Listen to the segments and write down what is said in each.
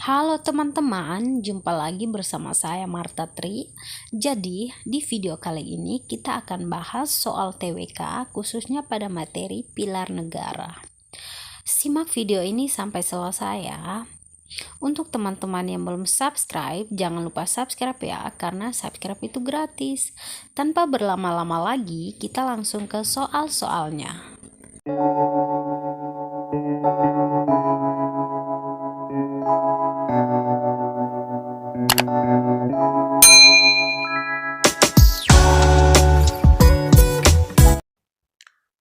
Halo teman-teman, jumpa lagi bersama saya Marta Tri. Jadi, di video kali ini kita akan bahas soal TWK khususnya pada materi pilar negara. Simak video ini sampai selesai ya. Untuk teman-teman yang belum subscribe, jangan lupa subscribe ya, karena subscribe itu gratis. Tanpa berlama-lama lagi, kita langsung ke soal-soalnya.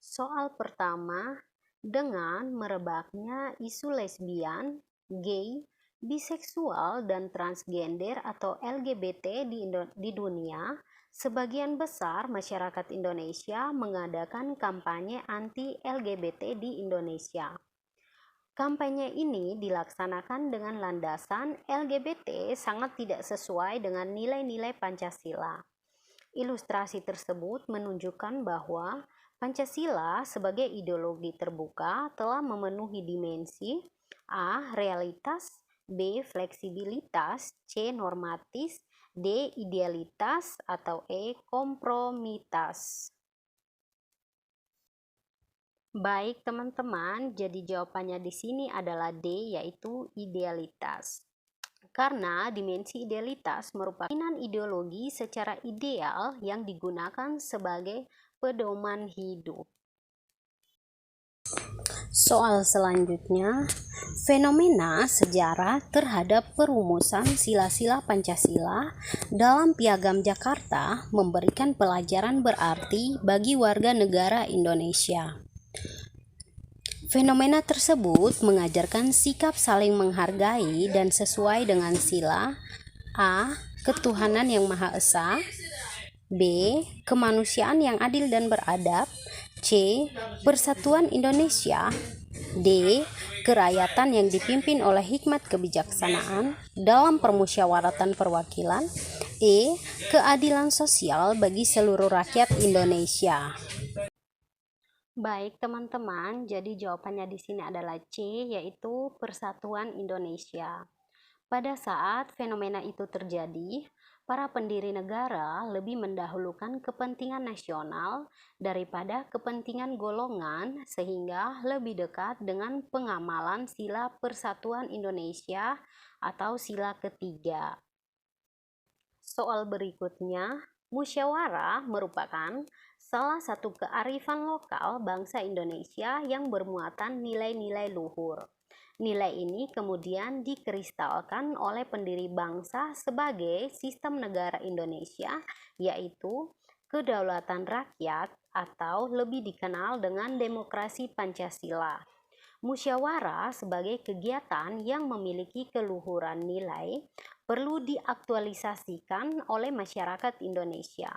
Soal pertama, dengan merebaknya isu lesbian, gay, biseksual, dan transgender atau LGBT di dunia, sebagian besar masyarakat Indonesia mengadakan kampanye anti-LGBT di Indonesia. Kampanye ini dilaksanakan dengan landasan LGBT sangat tidak sesuai dengan nilai-nilai Pancasila. Ilustrasi tersebut menunjukkan bahwa Pancasila sebagai ideologi terbuka telah memenuhi dimensi A. Realitas, B. Fleksibilitas, C. Normatis, D. Idealitas, atau E. Kompromitas. Baik teman-teman, jadi jawabannya di sini adalah D, yaitu idealitas. Karena dimensi idealitas merupakan ideologi secara ideal yang digunakan sebagai pedoman hidup. Soal selanjutnya, fenomena sejarah terhadap perumusan sila-sila Pancasila dalam Piagam Jakarta memberikan pelajaran berarti bagi warga negara Indonesia. Fenomena tersebut mengajarkan sikap saling menghargai dan sesuai dengan sila A. Ketuhanan yang Maha Esa, B. Kemanusiaan yang adil dan beradab, C. Persatuan Indonesia, D. Kerakyatan yang dipimpin oleh hikmat kebijaksanaan dalam permusyawaratan perwakilan, E. Keadilan sosial bagi seluruh rakyat Indonesia. Baik teman-teman, jadi jawabannya di sini adalah C, yaitu Persatuan Indonesia. Pada saat fenomena itu terjadi, para pendiri negara lebih mendahulukan kepentingan nasional daripada kepentingan golongan, sehingga lebih dekat dengan pengamalan sila Persatuan Indonesia atau sila ketiga. Soal berikutnya, musyawarah merupakan salah satu kearifan lokal bangsa Indonesia yang bermuatan nilai-nilai luhur. Nilai ini kemudian dikristalkan oleh pendiri bangsa sebagai sistem negara Indonesia, yaitu kedaulatan rakyat atau lebih dikenal dengan demokrasi Pancasila. Musyawarah sebagai kegiatan yang memiliki keluhuran nilai perlu diaktualisasikan oleh masyarakat Indonesia.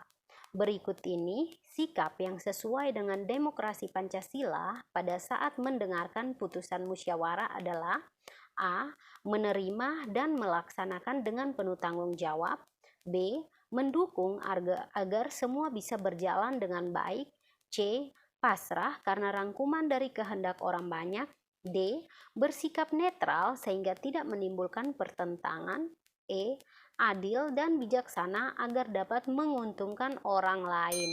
Berikut ini sikap yang sesuai dengan demokrasi Pancasila pada saat mendengarkan putusan musyawarah adalah A. Menerima dan melaksanakan dengan penuh tanggung jawab, B. Mendukung agar semua bisa berjalan dengan baik, C. Pasrah karena rangkuman dari kehendak orang banyak, D. Bersikap netral sehingga tidak menimbulkan pertentangan, E. Adil dan bijaksana agar dapat menguntungkan orang lain.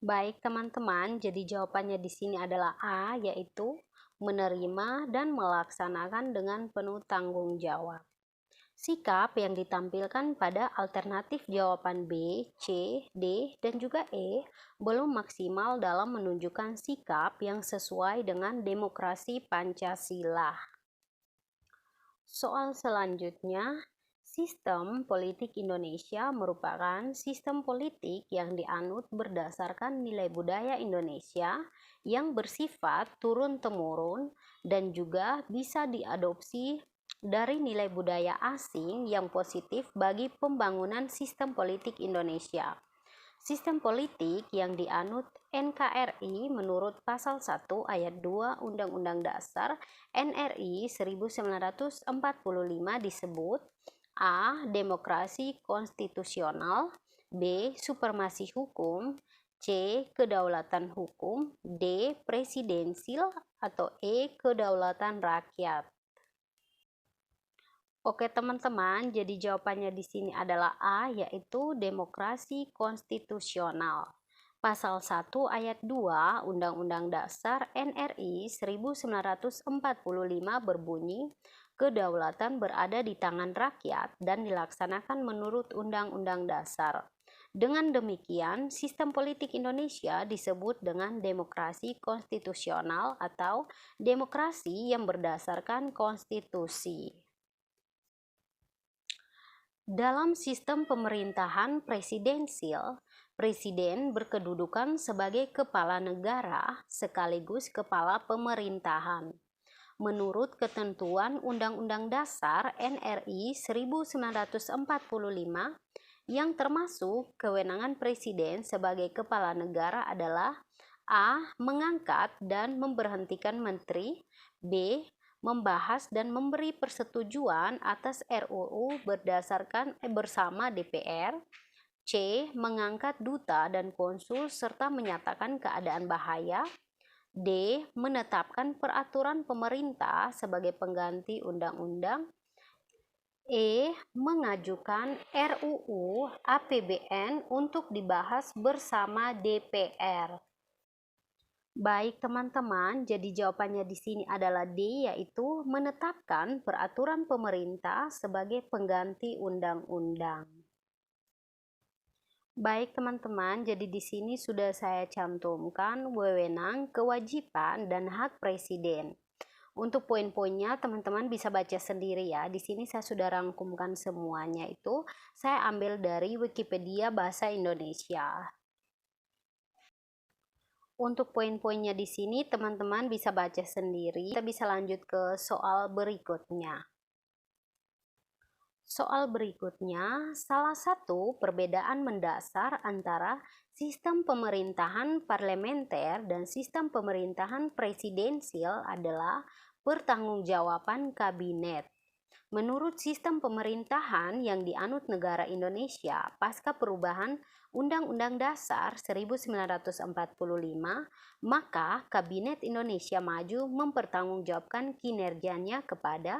Baik teman-teman, jadi jawabannya di sini adalah A, yaitu menerima dan melaksanakan dengan penuh tanggung jawab. Sikap yang ditampilkan pada alternatif jawaban B, C, D, dan juga E belum maksimal dalam menunjukkan sikap yang sesuai dengan demokrasi Pancasila. Soal selanjutnya, sistem politik Indonesia merupakan sistem politik yang dianut berdasarkan nilai budaya Indonesia yang bersifat turun-temurun dan juga bisa diadopsi dari nilai budaya asing yang positif bagi pembangunan sistem politik Indonesia. Sistem politik yang dianut NKRI menurut pasal 1 ayat 2 Undang-Undang Dasar NRI 1945 disebut A. Demokrasi konstitusional, B. Supremasi hukum, C. Kedaulatan hukum, D. Presidensil, atau E. Kedaulatan rakyat. Oke teman-teman, jadi jawabannya di sini adalah A, yaitu demokrasi konstitusional. Pasal 1 ayat 2 Undang-Undang Dasar NRI 1945 berbunyi, kedaulatan berada di tangan rakyat dan dilaksanakan menurut Undang-Undang Dasar. Dengan demikian, sistem politik Indonesia disebut dengan demokrasi konstitusional atau demokrasi yang berdasarkan konstitusi. Dalam sistem pemerintahan presidensil, presiden berkedudukan sebagai kepala negara sekaligus kepala pemerintahan. Menurut ketentuan Undang-Undang Dasar NRI 1945, yang termasuk kewenangan presiden sebagai kepala negara adalah A. Mengangkat dan memberhentikan menteri, B. Membahas dan memberi persetujuan atas RUU berdasarkan bersama DPR, C. Mengangkat duta dan konsul serta menyatakan keadaan bahaya, D. Menetapkan peraturan pemerintah sebagai pengganti undang-undang, E. Mengajukan RUU APBN untuk dibahas bersama DPR. Baik teman-teman, jadi jawabannya di sini adalah D, yaitu menetapkan peraturan pemerintah sebagai pengganti undang-undang. Baik teman-teman, jadi di sini sudah saya cantumkan wewenang, kewajiban, dan hak presiden. Untuk poin-poinnya teman-teman bisa baca sendiri ya. Di sini saya sudah rangkumkan semuanya, itu saya ambil dari Wikipedia Bahasa Indonesia. Untuk poin-poinnya di sini teman-teman bisa baca sendiri. Kita bisa lanjut ke soal berikutnya. Soal berikutnya, salah satu perbedaan mendasar antara sistem pemerintahan parlementer dan sistem pemerintahan presidensial adalah pertanggungjawaban kabinet. Menurut sistem pemerintahan yang dianut negara Indonesia pasca perubahan Undang-Undang Dasar 1945, maka Kabinet Indonesia Maju mempertanggungjawabkan kinerjanya kepada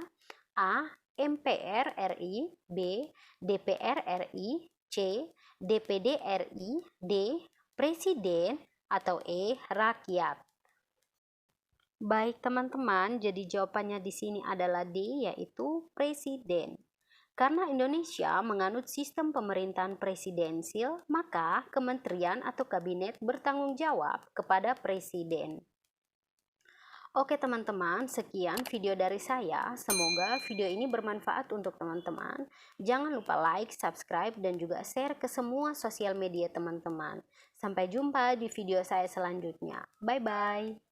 A. MPR RI, B. DPR RI, C. DPD RI, D. Presiden, atau E. Rakyat. Baik teman-teman, jadi jawabannya di sini adalah D, yaitu presiden. Karena Indonesia menganut sistem pemerintahan presidensil, maka kementerian atau kabinet bertanggung jawab kepada presiden. Oke teman-teman, sekian video dari saya. Semoga video ini bermanfaat untuk teman-teman. Jangan lupa like, subscribe, dan juga share ke semua sosial media teman-teman. Sampai jumpa di video saya selanjutnya. Bye-bye.